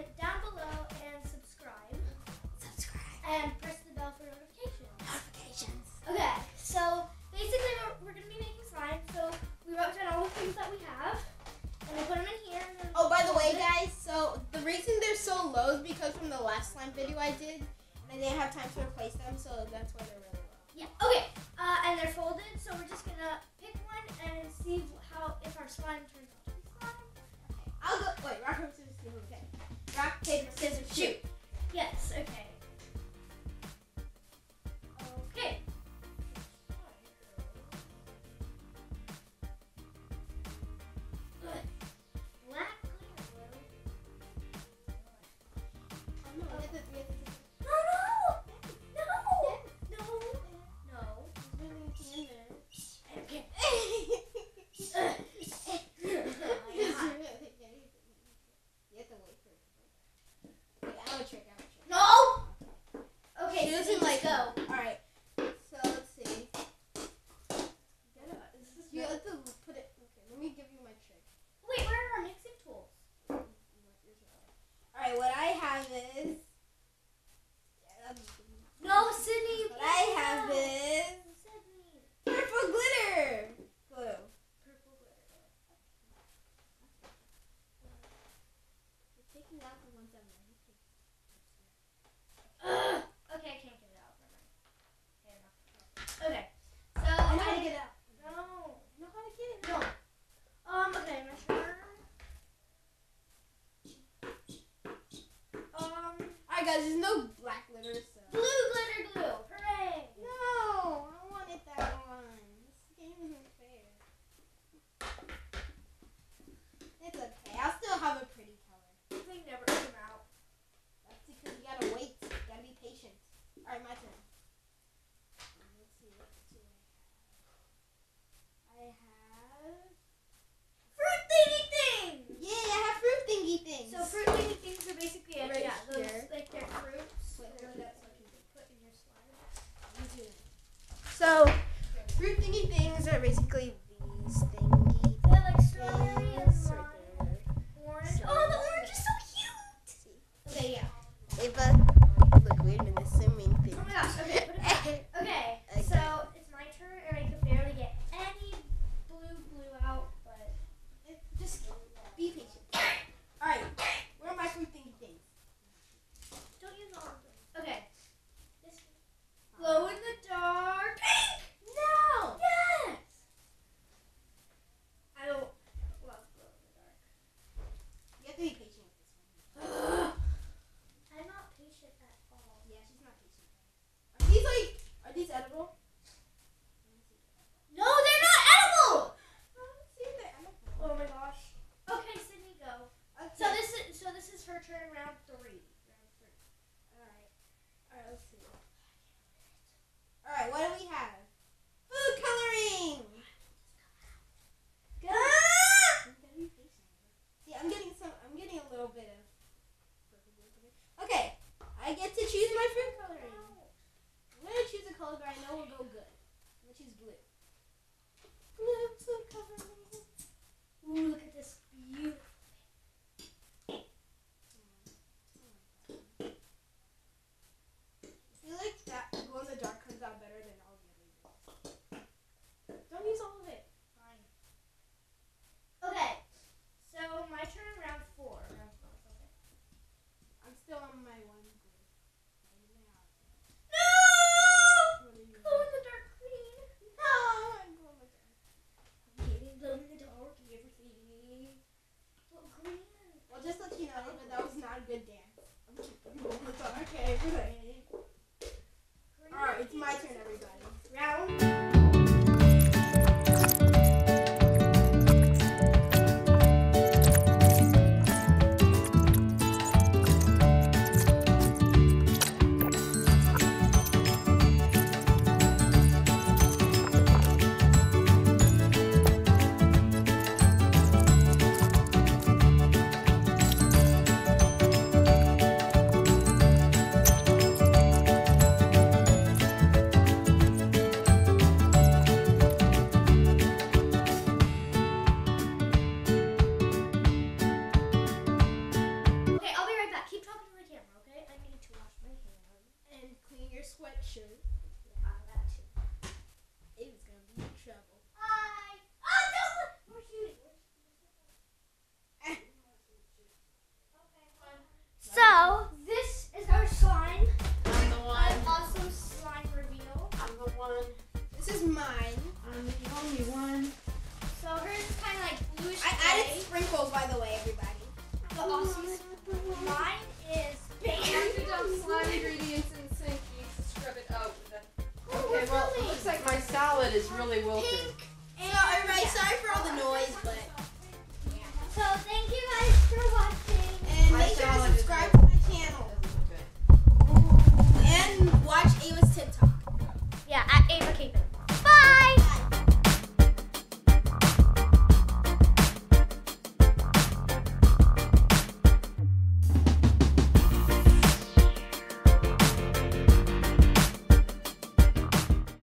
comment down below and subscribe. And press the bell for notifications. Okay, so basically we're going to be making slime. So we wrote down all the things that we have. And we put them in here. Oh, by the way, guys, so the reason they're so low is because from the last slime video I did, I didn't have time to replace them, so that's why they're really low. Yeah, okay. And they're folded, so we're just going to pick one and see if our slime turns out to be slime. Okay, I'll go. Wait, rock, paper, scissors, shoot. Okay. Rock, paper, scissors, shoot. Yes, okay. Okay. Black glitter glue. No. Okay. No. Okay, She so doesn't like go. All right. So let's see. You have to put it. Okay, let me give you my trick. Wait, where are our mixing tools? All right, what I have is. No, Sydney. What I have is Sydney. purple glitter glue. Purple glitter. You're taking out the ones I'm ready to. Okay, I can't get it out. Never mind. Okay, so I know how to get it out. No. I know how to get it No. out. Okay, my turn. Alright, guys, there's no black glitter, so. Blue glitter glue. Hooray! No, I wanted that one. This game isn't fair. It's okay. I'll still have a pretty color. This thing never came out. That's because you gotta wait. You gotta be patient. Alright, my turn. Let's see what two I have. Fruit thingy things! Yeah, I have fruit thingy things. So fruit thingy things are basically Right those here. like they're fruits. Wait, They're hold like up so I can put in your slime. So, fruit thingy things are basically these thingy They're like strawberry and things right there. orange. Oh, the orange is so cute! See, Okay, yeah. Ava, you look weird in the swimming thing. Oh my gosh, okay, put it back. Okay, so it's my turn and I can barely get any blue out, but Just be patient. Alright, where are my fruit thingy things? don't use all of them. Okay. This glow in the dark. Pink! No! Yes! I don't love glow in the dark. You have to be patient with this one. I'm not patient at all. Yeah, she's not patient. Are these edible? No, they're not edible! See if they're edible. Oh my gosh. Okay, Sydney, go. Okay. So this is her turn round 3. Alright, let's see. Alright, what do we have? Food coloring! Good. You gotta be patient. See, I'm getting a little bit of purple glue. Okay, I get to choose my fruit coloring. I'm gonna choose a color that I know will go good. I'm gonna choose blue. Blue food coloring. Ooh, look at this beautiful. I feel like that glow in the dark comes out better than all the other ones. Don't use all of it. Fine. Okay, so my turn round 4. Round 4, okay. I'm still on my one glue. No! What are you Glow in the dark green. No, I'm glow in the dark. I'm getting glow in the dark and everything. What green? Well, just let you know that that was not a good dance. I'm keeping glow in the dark. Okay, everybody. Alright, it's my turn, everybody. Round. shirt. Yeah, that too. It was gonna be in trouble. Oh no! We're shooting. So this is our slime. I'm the one. An awesome slime reveal. I'm the one. This is mine. I'm the only one. So hers is kind of like bluish I gray. added sprinkles, by the way, everybody. The awesome. Mine is pink. Once you dump slime ingredients in the sink, you need to scrub it out with a... Oh, Okay, well, it looks like my salad is really wilted. Pink. So, everybody, sorry for all the noise,